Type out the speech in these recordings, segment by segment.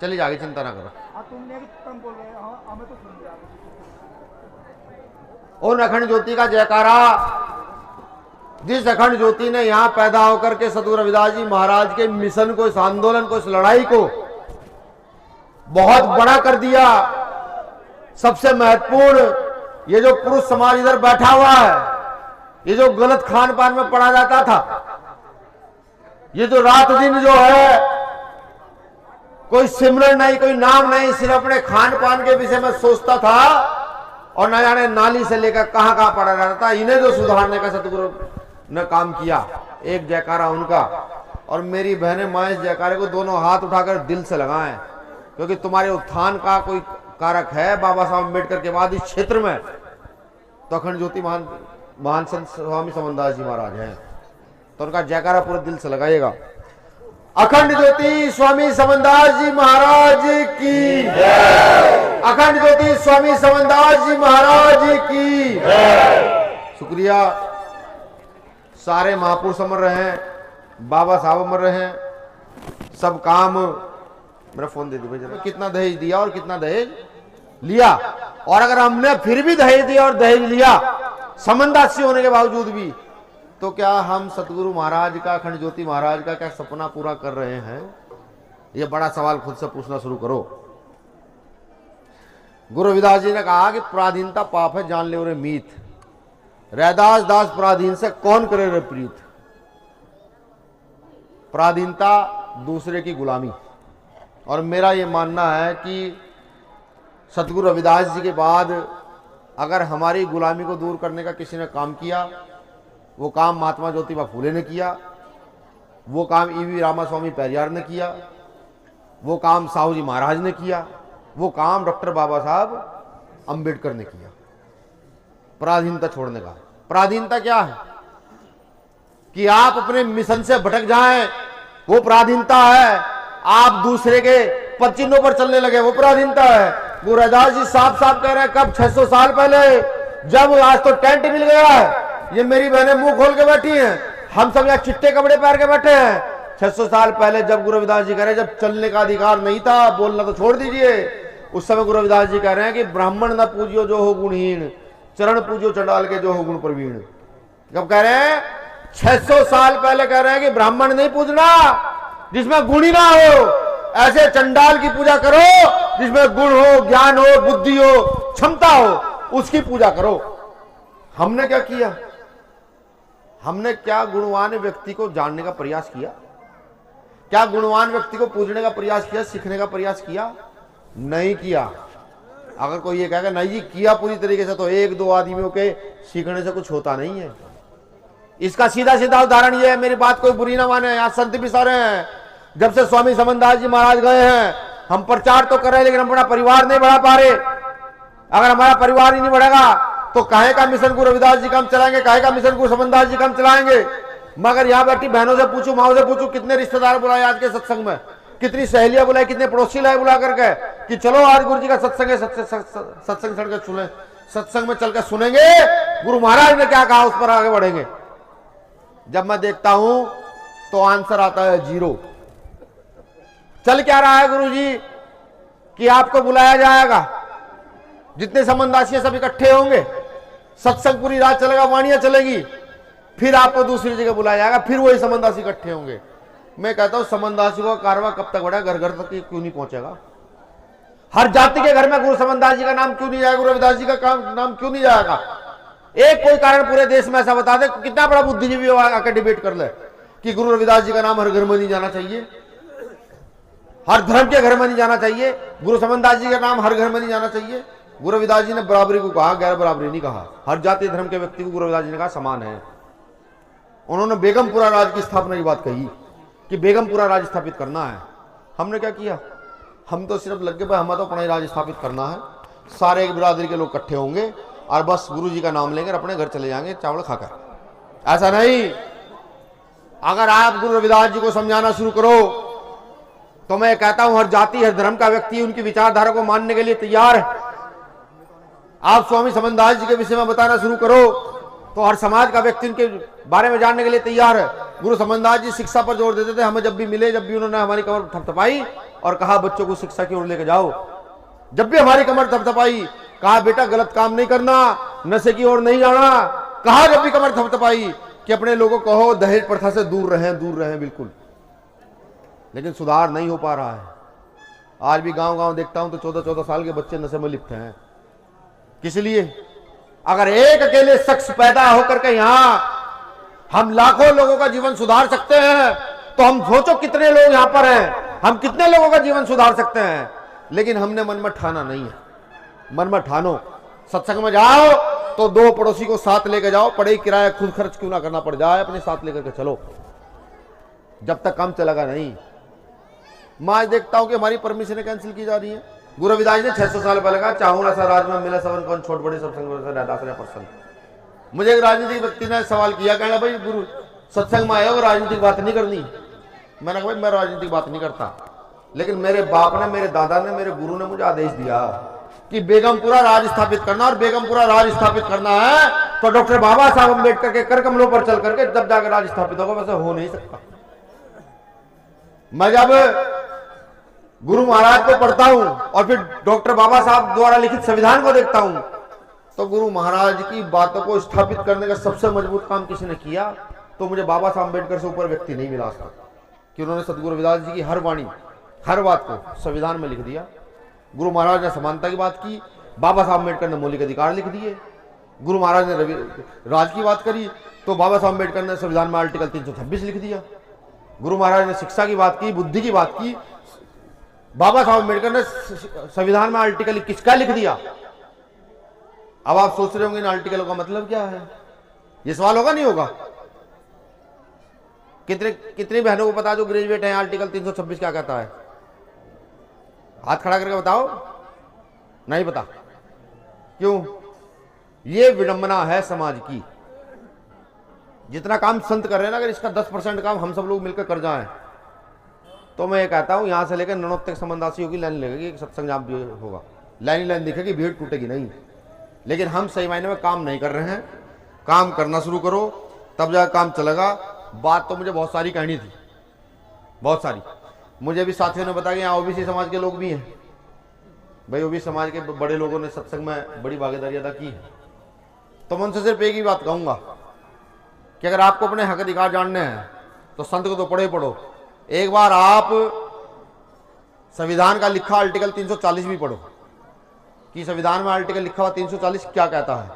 चली जाएगी, चिंता ना करो। तुमने भी कम बोल रहे हो, हमें तो सुन लिया। उन अखंड ज्योति का जयकारा, जिस अखंड ज्योति ने यहां पैदा होकर के सद्गुरु रविदास जी महाराज के मिशन को, इस आंदोलन को, इस लड़ाई को बहुत बड़ा कर दिया। सबसे महत्वपूर्ण, ये जो पुरुष समाज इधर बैठा हुआ है, ये जो गलत खान पान में पड़ा जाता था, ये जो रात दिन जो है कोई सिमरन नहीं, कोई नाम नहीं, सिर्फ अपने खान पान के विषय में सोचता था और न जाने नाली से लेकर कहां कहां पड़ा रहता था, इन्हें जो सुधारने का सतगुरु ने काम किया, एक जयकारा उनका। और मेरी बहनें मां इस जयकारे को दोनों हाथ उठाकर दिल से लगाएं, क्योंकि तुम्हारे उत्थान का कोई कारक है बाबा साहब अम्बेडकर के बाद इस क्षेत्र में, तो अखंड ज्योति महान संत स्वामी समनदास जी महाराज हैं। तो उनका जयकारा पूरे दिल से लगाइएगा। अखंड ज्योति स्वामी समनदास जी महाराज की जय। अखंड ज्योति स्वामी समनदास जी महाराज की जय। शुक्रिया। सारे महापुरुष अमर रहे हैं, बाबा साहब अमर रहे हैं, सब काम। मेरा फोन दे दी भाई जरा, कितना दहेज दिया और कितना दहेज लिया, और अगर हमने फिर भी दहेज दिया और दहेज लिया समनदासी होने के बावजूद भी, तो क्या हम सतगुरु महाराज का, अखंड ज्योति महाराज का क्या सपना पूरा कर रहे हैं? ये बड़ा सवाल खुद से पूछना शुरू करो। गुरु रविदास जी ने कहा कि पराधीनता पाप है, जान ले रे मीत, रैदास दास पराधीन से कौन करे रे प्रीत। पराधीनता दूसरे की गुलामी। और मेरा ये मानना है कि सतगुरु रविदास जी के बाद अगर हमारी गुलामी को दूर करने का किसी ने काम किया, वो काम महात्मा ज्योतिबा फूले ने किया, वो काम ईवी रामास्वामी पेरियार ने किया, वो काम साहू जी महाराज ने किया, वो काम डॉक्टर बाबा साहब अंबेडकर ने किया, पराधीनता छोड़ने का। पराधीनता क्या है? कि आप अपने मिशन से भटक जाएं, वो पराधीनता है। आप दूसरे के पद चिन्हों पर चलने लगे, वो पराधीनता है। गुरु रविदास जी साफ साफ कह रहे हैं, कब 600 साल पहले, जब आज तो टेंट मिल गया है, ये मेरी बहनें मुंह खोल के बैठी हैं, हम सब यहाँ चिट्टे कपड़े पहन के बैठे हैं। 600 साल पहले जब गुरु रविदास जी कह रहे हैं, जब चलने का अधिकार नहीं था, बोलना तो छोड़ दीजिए, उस समय गुरु रविदास जी कह रहे हैं कि ब्राह्मण न पूजियो जो हो गुणहीन, चरण पूजियो चंडाल के जो हो गुण प्रवीण। कब कह रहे हैं? 600 साल पहले कह रहे हैं कि ब्राह्मण नहीं पूजना जिसमें गुण ही ना हो, ऐसे चंडाल की पूजा करो जिसमें गुण हो, ज्ञान हो, बुद्धि हो, क्षमता हो, उसकी पूजा करो। हमने क्या किया? हमने क्या गुणवान व्यक्ति को जानने का प्रयास किया? क्या गुणवान व्यक्ति को पूजने का प्रयास किया, सीखने का प्रयास किया? नहीं किया। अगर कोई ये कहेगा नहीं जी किया पूरी तरीके से, तो एक दो आदमियों के सीखने से कुछ होता नहीं है। इसका सीधा सीधा उदाहरण ये है, मेरी बात कोई बुरी ना माने, यहाँ संत भी सारे हैं। जब से स्वामी समनदास जी महाराज गए हैं, हम प्रचार तो कर रहे हैं, लेकिन हम अपना परिवार नहीं बढ़ा पा रहे। अगर हमारा परिवार ही नहीं बढ़ेगा तो काहे का मिशन गुरु रविदास जी का हम चलाएंगे, काहे का मिशन गुरु समनदास जी का हम चलाएंगे? मगर यहाँ बैठी बहनों से पूछूं, माओ से पूछूं, कितने रिश्तेदार बुलाए आज के सत्संग में, कितनी सहेलियां बुलाई, कितने पड़ोसी लाए बुला करके कि चलो आज गुरु जी का सत्संग है, सत्संग चढ़ के सुने, सत्संग में चलकर सुनेंगे गुरु महाराज ने क्या कहा, उस पर आगे बढ़ेंगे। जब मैं देखता हूं तो आंसर आता है जीरो। चल क्या रहा है गुरु जी कि आपको बुलाया जाएगा, जितने समनदासी सब इकट्ठे होंगे, सत्संग पूरी रात चलेगा, वाणियां चलेगी, फिर आपको दूसरी जगह बुलाया जाएगा, फिर वही समनदासी इकट्ठे होंगे। मैं कहता हूं समनदासी का कारवा कब तक बढ़ा, घर घर तक क्यों नहीं पहुंचेगा? हर जाति के घर में गुरु समनदास जी का नाम क्यों नहीं जाएगा, गुरु रविदास जी का नाम क्यों नहीं जाएगा? एक कोई कारण पूरे देश में ऐसा बता दे, कितना बड़ा बुद्धिजीवी आकर डिबेट कर ले कि गुरु रविदास जी का नाम हर घर में नहीं जाना चाहिए, हर धर्म के घर में नहीं जाना चाहिए, गुरु समनदास जी का नाम हर घर में नहीं जाना चाहिए। गुरु रविदास जी ने बराबरी को कहा, गैर बराबरी नहीं कहा। हर जाति धर्म के व्यक्ति को गुरु रविदास जी ने कहा समान है। उन्होंने बेगमपुरा राज की स्थापना की बात कही कि बेगमपुरा राज स्थापित करना है। हमने क्या किया? हम तो सिर्फ लग गए भाई हमें तो अपना ही राज स्थापित करना है, सारे एक बिरादरी के लोग इकट्ठे होंगे और बस गुरु जी का नाम लेकर अपने घर चले जाएंगे चावल खाकर। ऐसा नहीं। अगर आप गुरु रविदास जी को समझाना शुरू करो तो मैं कहता हूं हर जाति हर धर्म का व्यक्ति उनकी विचारधारा को मानने के लिए तैयार है। आप स्वामी समनदास जी के विषय में बताना शुरू करो तो हर समाज का व्यक्ति उनके बारे में जानने के लिए तैयार है। गुरु समनदास जी शिक्षा पर जोर देते थे, हमें जब भी मिले, जब भी उन्होंने हमारी कमर थपथपाई और कहा बच्चों को शिक्षा की ओर लेके जाओ। जब भी हमारी कमर थपथपाई, कहा बेटा गलत काम नहीं करना, नशे की ओर नहीं जाना। कहा जब भी कमर थपथपाई कि अपने लोगों को कहो दहेज प्रथा से दूर रहें बिल्कुल। लेकिन सुधार नहीं हो पा रहा है। आज भी गांव-गांव देखता हूं तो 14-14 साल के बच्चे नशे में लिप्त हैं। किस लिए? अगर एक अकेले शख्स पैदा होकर के यहां हम लाखों लोगों का जीवन सुधार सकते हैं, तो हम सोचो कितने लोग यहां पर हैं, हम कितने लोगों का जीवन सुधार सकते हैं। लेकिन हमने मन में ठाना नहीं है। मन में ठानो, सत्संग में जाओ तो 2 पड़ोसी को साथ लेकर जाओ, पढ़ाई किराया खुद खर्च क्यों ना करना पड़ जाए, अपने साथ लेकर के चलो। जब तक काम चलेगा नहीं। मैं आज देखता हूं कि हमारी परमिशन कैंसिल की जा रही है। गुरु रविदास ने 600 साल पहले कहा, चाहूं ऐसा राज में मिला सबन कौन छोट बड़े सत्संग। मुझे एक राजनीतिक व्यक्ति ने सवाल किया, कहना भाई गुरु सत्संग में आए हो, राजनीतिक बात नहीं करनी। मैंने कहा भाई मैं राजनीतिक बात नहीं करता, लेकिन मेरे बाप ने, मेरे दादा ने, मेरे गुरु ने मुझे आदेश दिया कि बेगमपुरा राज स्थापित करना, और बेगमपुरा राज स्थापित करना है तो डॉक्टर बाबा साहब अम्बेडकर के कर कमलों पर चल करके जब जाकर राज स्थापित होगा, वैसे हो नहीं सकता। मैं जब गुरु महाराज को पढ़ता हूं और फिर डॉक्टर बाबा साहब द्वारा लिखित संविधान को देखता हूं, तो गुरु महाराज की बातों को स्थापित करने का सबसे मजबूत काम किसी ने किया तो मुझे बाबा साहब अम्बेडकर से ऊपर व्यक्ति नहीं मिला था, कि उन्होंने सतगुरु रविदास जी की हर वाणी, हर बात को संविधान में लिख दिया। गुरु महाराज ने समानता की बात की, बाबा साहब अम्बेडकर ने मौलिक अधिकार लिख दिए। गुरु महाराज ने राज की बात करी तो बाबा साहब अम्बेडकर ने संविधान में आर्टिकल 326 लिख दिया। गुरु महाराज ने शिक्षा की बात की, बुद्धि की बात की, बाबा साहब अम्बेडकर ने संविधान में आर्टिकल 21 का लिख दिया। अब आप सोच रहे होंगे इन आर्टिकलों का मतलब क्या है? ये सवाल होगा नहीं होगा? कितनी बहनों को पता जो ग्रेजुएट है आर्टिकल 326 क्या कहता है? हाथ खड़ा करके बताओ। नहीं पता। क्यों? ये विडंबना है समाज की। जितना काम संत कर रहे हैं ना, अगर इसका 10% काम हम सब लोग मिलकर कर जाएं, तो मैं ये कहता हूं यहां से लेकर ननौत तक संबंधासी होगी, लाइन लगेगी, सत्संग जहां भी होगा लाइन दिखेगी, भीड़ टूटेगी नहीं। लेकिन हम सही मायने में काम नहीं कर रहे हैं। काम करना शुरू करो, तब जाकर काम चलेगा। बात तो मुझे बहुत सारी कहनी थी, बहुत सारी। मुझे भी साथियों ने बताया कि यहाँ ओबीसी समाज के लोग भी हैं। भाई ओबीसी समाज के बड़े लोगों ने सत्संग में बड़ी भागीदारी अदा की है। तो मैं उनसे सिर्फ एक ही बात कहूंगा कि अगर आपको अपने हक अधिकार जानने हैं तो संत को तो पढ़ो। एक बार आप संविधान का लिखा आर्टिकल 340 भी पढ़ो कि संविधान में आर्टिकल लिखा हुआ 340 क्या कहता है,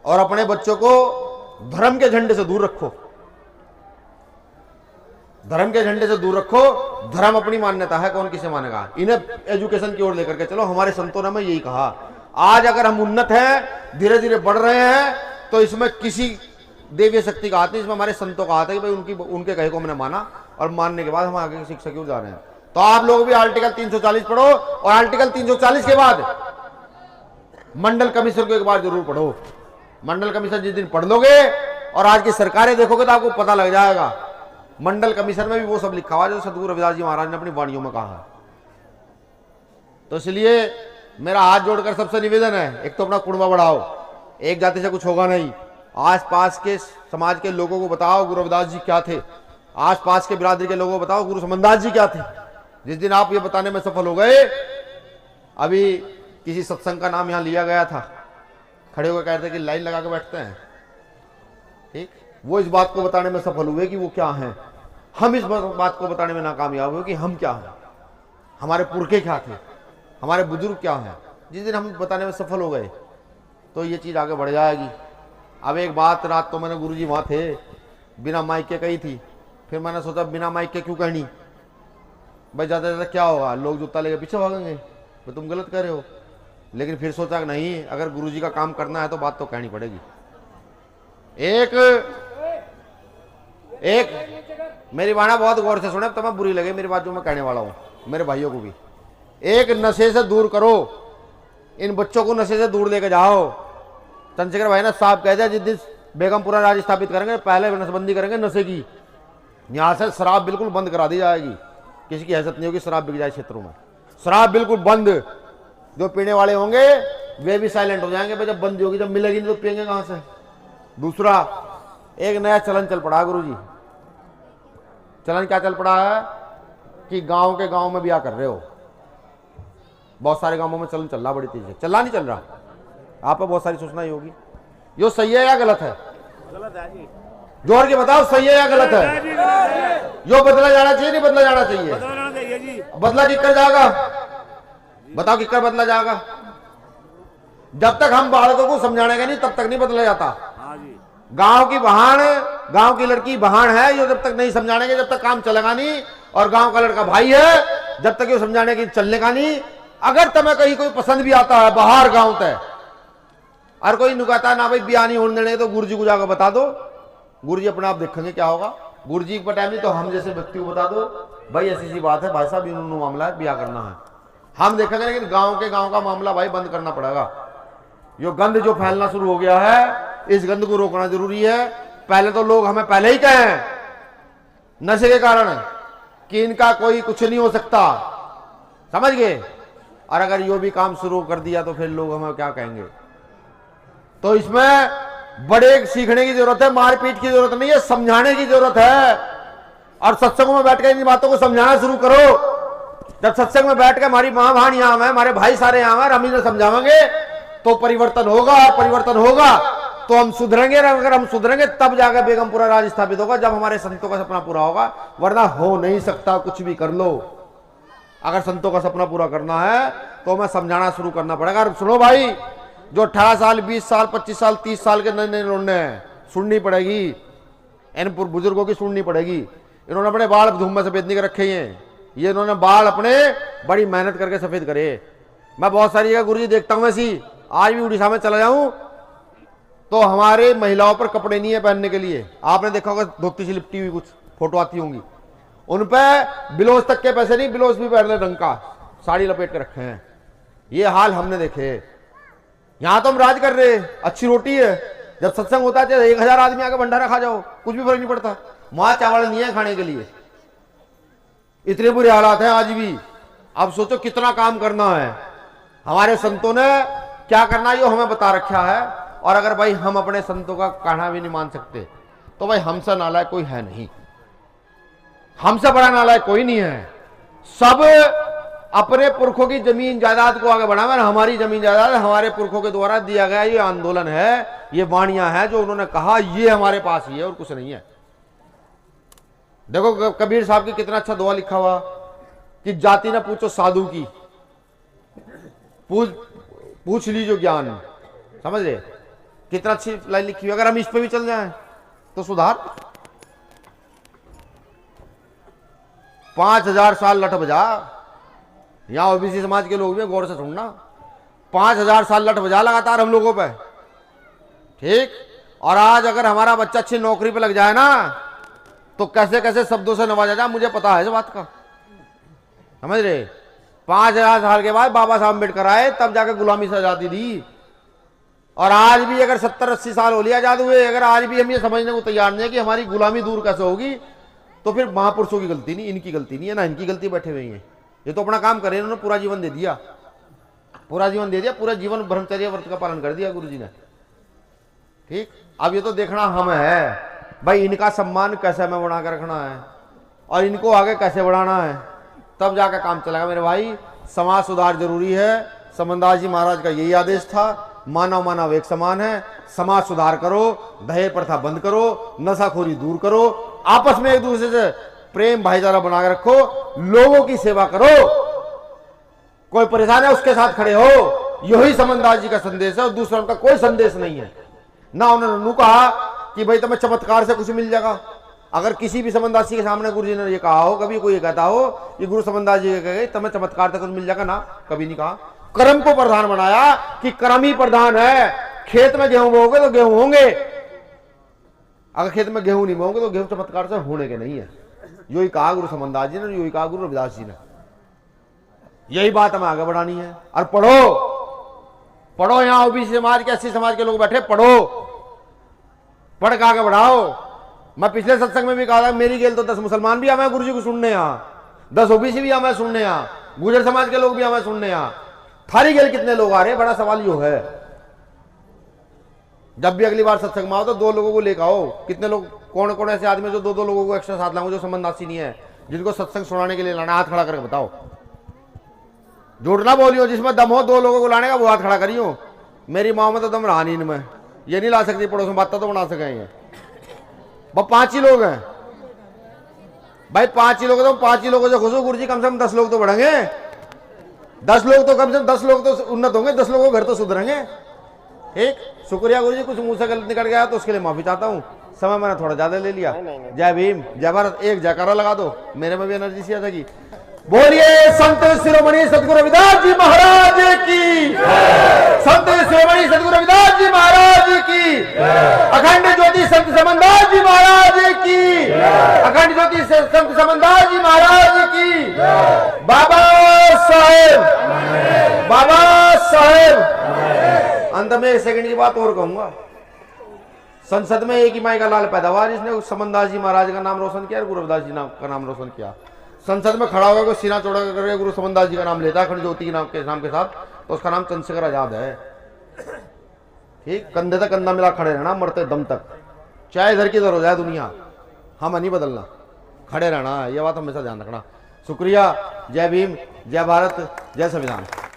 और अपने बच्चों को धर्म के झंडे से दूर रखो। धर्म के झंडे से दूर रखो। धर्म अपनी मान्यता है, कौन किसे मानेगा। इन्हें एजुकेशन की ओर लेकर के चलो। हमारे संतों ने हमें यही कहा। आज अगर हम उन्नत हैं, धीरे धीरे बढ़ रहे हैं, तो इसमें किसी देवीय शक्ति का हाथ नहीं, इसमें हमारे संतों का हाथ है कि भाई उनके कहे को हमने माना, और मानने के बाद हम आगे की शिक्षा की ओर जा रहे हैं। तो आप लोग भी आर्टिकल 340 पढ़ो, और आर्टिकल 340 के बाद मंडल कमीशन को एक बार जरूर पढ़ो। मंडल कमीशन जिस दिन पढ़ लोगे और आज की सरकारें देखोगे तो आपको पता लग जाएगा। मंडल कमीशन में भी वो सब लिखा हुआ जो सतगुरु रविदास जी महाराज ने अपनी वाणियों में कहा है। तो इसलिए मेरा हाथ जोड़कर सबसे निवेदन है, एक तो अपना कुड़बा बढ़ाओ। एक जाति से कुछ होगा नहीं। आसपास के समाज के लोगों को बताओ गुरु रविदास जी क्या थे। आसपास के बिरादरी के लोगों को बताओ गुरु समनदास जी क्या थे। जिस दिन आप ये बताने में सफल हो गए, अभी किसी सत्संग का नाम यहां लिया गया था, खड़े होकर कहते कि लाइन लगा के बैठते हैं, ठीक, वो इस बात को बताने में सफल हुए कि वो क्या हैं। हम इस बात को बताने में नाकामयाब हुए कि हम क्या हैं, हमारे पुरखे क्या थे, हमारे बुजुर्ग क्या हैं। जिस दिन हम बताने में सफल हो गए तो ये चीज़ आगे बढ़ जाएगी। अब एक बात, रात तो मैंने गुरुजी वहाँ थे, बिना माइक के कही थी। फिर मैंने सोचा बिना माइक के क्यों कहनी भाई, ज़्यादा ज़्यादा क्या होगा, लोग जूता लेके पीछे भागेंगे, तो तुम गलत कर रहे हो। लेकिन फिर सोचा कि नहीं, अगर गुरुजी का काम करना है तो बात तो कहनी पड़ेगी। एक मेरी बात बहुत गौर से सुने, तुम्हें बुरी लगे मेरी बात जो मैं कहने वाला हूँ, मेरे भाइयों को भी। एक, नशे से दूर करो, इन बच्चों को नशे से दूर लेके जाओ। चंद्रशेखर भाई ने साहब कह दिया जिस दिन बेगमपुरा राज स्थापित करेंगे पहले नशबंदी करेंगे नशे की। यहाँ से शराब बिल्कुल बंद करा दी जाएगी, किसी की हैसियत नहीं होगी शराब बिक जाए क्षेत्रों में। शराब बिल्कुल बंद, जो पीने वाले होंगे वे भी साइलेंट हो जाएंगे भाई, जब बंद होगी, जब मिलेगी नहीं तो पियेंगे कहाँ से। दूसरा, एक नया चलन चल पड़ा गुरु जी। चलन क्या चल पड़ा है? कि गांव के गांव में ब्याह कर रहे हो। बहुत सारे गांवों में चलन चल रहा बड़ी तेजी से, चल रहा नहीं चल रहा, आपको बहुत सारी सूचना ही होगी। यो सही है या गलत है? गलत है जी। जोर के बताओ, सही है या गलत है? यो बदला जाना चाहिए नहीं बदला जाना चाहिए? बदलना चाहिए जी। बदला किक्कर जाएगा? बताओ किक्कर बदला जाएगा? जब तक हम बालकों को समझाने का नहीं तब तक नहीं बदला जाता। हाँ जी। गांव की बहान, गांव की लड़की बहान है, ये जब तक नहीं समझाने के जब तक काम चलेगा नहीं। और गांव का लड़का भाई है, जब तक ये समझाने की चलने का नहीं। अगर तुम्हें कहीं कोई पसंद भी आता है बाहर गांव तक, और कोई नुकाता ना भाई ब्याह नहीं होने देने, तो गुरु जी को जाकर बता दो, गुरु जी अपने आप देखेंगे क्या होगा। गुरु जी पर टाइम नहीं तो हम जैसे व्यक्ति को बता दो, भाई ऐसी सी बात है भाई साहब, इन्होंने मामला है, ब्याह करना है, हम देखेंगे। लेकिन गांव का मामला भाई बंद करना पड़ेगा। यो गंद जो फैलना शुरू हो गया है, इस गंद को रोकना जरूरी है। पहले तो लोग हमें पहले ही कहें नशे के कारण कि इनका कोई कुछ नहीं हो सकता, समझ गए। और अगर यो भी काम शुरू कर दिया तो फिर लोग हमें क्या कहेंगे। तो इसमें बड़े सीखने की जरूरत है, मारपीट की जरूरत नहीं है, समझाने की जरूरत है। और सत्संगों में बैठकर इन बातों को समझाना शुरू करो। जब सत्संग में बैठ के हमारी मां बहन यहां है, हमारे भाई सारे यहां हैं, हम इन्हें समझावेंगे तो परिवर्तन होगा। परिवर्तन होगा तो हम सुधरेंगे। अगर हम सुधरेंगे तब जाकर बेगमपुरा राज स्थापित होगा, जब हमारे संतों का सपना पूरा होगा। वरना हो नहीं सकता, कुछ भी कर लो। अगर संतों का सपना पूरा करना है तो हमें समझाना शुरू करना पड़ेगा। सुनो भाई, जो 18 साल 20 साल 25 साल 30 साल के नए नए लौंडे हैं, सुननी पड़ेगी इन बुजुर्गों की, सुननी पड़ेगी। इन्होंने अपने बाल धूम में सफेद नहीं कर रखे हैं, ये इन्होंने बाल अपने बड़ी मेहनत करके सफेद करे। मैं बहुत सारी जगह गुरु जी देखता हूं, ऐसी आज भी उड़ीसा में चला जाऊं तो हमारे महिलाओं पर कपड़े नहीं है पहनने के लिए। आपने देखा होगा धोती सी लिपटी हुई कुछ फोटो आती होंगी, उन पे ब्लाउज तक के पैसे नहीं, ब्लाउज भी पहन ले रंग का साड़ी लपेट के रखे हैं। ये हाल हमने देखे। यहां तो हम राज कर रहे, अच्छी रोटी है, जब सत्संग होता है 1000 आदमी आके भंडारा खा जाओ, कुछ भी फर्क नहीं पड़ता। वहां चावल नहीं है खाने के लिए, इतने बुरे हालात हैं आज भी। अब सोचो कितना काम करना है। हमारे संतों ने क्या करना है यो हमें बता रखा है। और अगर भाई हम अपने संतों का कहना भी नहीं मान सकते तो भाई हमसे नालायक कोई है नहीं, हमसे बड़ा नालायक कोई नहीं है। सब अपने पुरखों की जमीन जायदाद को आगे बढ़ावे। हमारी जमीन जायदाद हमारे पुरखों के द्वारा दिया गया ये आंदोलन है, ये वाणियां हैं जो उन्होंने कहा, ये हमारे पास ही है और कुछ नहीं है। देखो कबीर साहब की कितना अच्छा दुआ लिखा हुआ कि जाति ना पूछो साधु की, पूछ लीजिए ज्ञान। समझ रहे कितना अच्छी लाइन लिखी हुई। अगर हम इस पे भी चल जाएं तो सुधार। 5000 साल लठ बजा, यहां ओबीसी समाज के लोग भी गौर से सुनना, 5000 साल लठ बजा लगातार हम लोगों पे, ठीक। और आज अगर हमारा बच्चा अच्छी नौकरी पे लग जाए ना तो कैसे कैसे शब्दों से नवाजा जाए, मुझे पता है इस बात का, समझ रहे। 5000 साल के बाद बाबा साहब अम्बेडकर आए, तब जाकर गुलामी से आजादी दी। और आज भी अगर 70-80 साल हो लिया आजाद हुए, अगर आज भी हम ये समझने को तैयार नहीं है कि हमारी गुलामी दूर कैसे होगी, तो फिर महापुरुषों की गलती नहीं, इनकी गलती नहीं है, ना इनकी गलती बैठे हुए हैं। ये तो अपना काम करे, इन्होंने पूरा जीवन दे दिया, पूरा जीवन दे दिया, पूरा जीवन ब्रह्मचर्य व्रत का पालन कर दिया गुरु जी ने, ठीक। अब ये तो देखना हम है भाई, इनका सम्मान कैसे हमें बढ़ाकर रखना है और इनको आगे कैसे बढ़ाना है, तब जाकर काम चलेगा मेरे भाई। समाज सुधार जरूरी है। समनदास जी महाराज का यही आदेश था, मानव मानव एक समान है। समाज सुधार करो, दहेज प्रथा बंद करो, नशाखोरी दूर करो, आपस में एक दूसरे से प्रेम भाईचारा बनाकर रखो, लोगों की सेवा करो, कोई परेशान है उसके साथ खड़े हो। यही समनदास जी का संदेश है और दूसरा उनका कोई संदेश नहीं है। ना उन्होंने कहा कि भाई तुम्हें चमत्कार से कुछ मिल जाएगा। अगर किसी भी समनदास जी के सामने गुरु जी ने ये कहा हो, कभी कोई कहता हो कि गुरु समनदास जी कहे तुम्हें चमत्कार से कुछ मिल जाएगा, ना, कभी नहीं कहा। कर्म को प्रधान बनाया कि कर्म ही प्रधान है। खेत में गेहूं बोओगे तो गेहूं होंगे, अगर खेत में गेहूं नहीं बोओगे तो गेहूं चमत्कार से होने के नहीं है। यही कहा गुरु समनदास जी ने, यही कहा गुरु रविदास जी ने। यही बात हमें आगे बढ़ानी है। और पढ़ो, यहां ओबीसी समाज के 80 समाज के लोग बैठे, पढ़ो, पढ़ के आगे बढ़ाओ। मैं पिछले सत्संग में भी कहा था, मेरी गेल तो 10 मुसलमान भी हमें गुरु जी को सुनने, यहाँ 10 ओबीसी भी हमें सुनने, यहाँ गुजर समाज के लोग भी हमें सुनने, यहाँ थारी गेल कितने लोग आ रहे, बड़ा सवाल यो है। जब भी अगली बार सत्संग में आओ तो 2 लोगों को लेकर आओ। कितने लोग, कौन कौन ऐसे आदमी जो 2-2 लोगों को एक्स्ट्रा साथ लाऊं जो समनदासी नहीं है, जिनको सत्संग सुनाने के लिए लाना, हाथ खड़ा करके बताओ। झूठ ना बोलियो, जिसमें दम हो 2 लोगों को लाने का वो हाथ खड़ा करियो। मेरी माँ में तो दम रहा नहीं इनमें, ये नहीं ला सकती पड़ोस में, बात तो बना सके ये। बस 5 ही लोग हैं भाई, 5 ही लोग, तो 5 ही लोगों से खुश हो गुरु जी, कम से कम 10 लोग तो बढ़ेंगे। 10 लोग तो कम से कम 10 लोग तो उन्नत होंगे, 10 लोगों के घर तो सुधरेंगे। ठीक, शुक्रिया गुरु जी, कुछ मुंह से गलत निकल गया तो उसके लिए माफी चाहता हूँ, समय मैंने थोड़ा ज्यादा ले लिया। जय भीम, जय भारत, एक जयकारा लगा दो, मेरे में भी एनर्जी सी आ जाएगी। बोलिए संत शिरोमणि सतगुरु रविदास जी महाराज की, संत शिरोमणि सतगुरु रविदास जी महाराज की, अखंड ज्योति संत समनदास जी महाराज की, अखंड ज्योति संत समनदास जी महाराज की। बाबा साहेब, बाबा साहेब। अंत में 1 सेकंड की बात और कहूंगा, संसद में एक ही माई का लाल पैदा हुआ जिसने समनदास जी महाराज का नाम रोशन किया, गुरु रविदास जी का नाम रोशन किया। संसद में खड़ा होकर सीना चौड़ा करके गुरु समनदास जी का नाम लेता है अखंड ज्योति के नाम के साथ, तो उसका नाम चंद्रशेखर आजाद है। ठीक, कंधे तक कंधा मिला खड़े रहना मरते दम तक, चाहे इधर की इधर हो जाए दुनिया, हम नहीं बदलना, खड़े रहना, ये बात हमेशा ध्यान रखना। शुक्रिया, जय भीम, जय भारत, जय संविधान।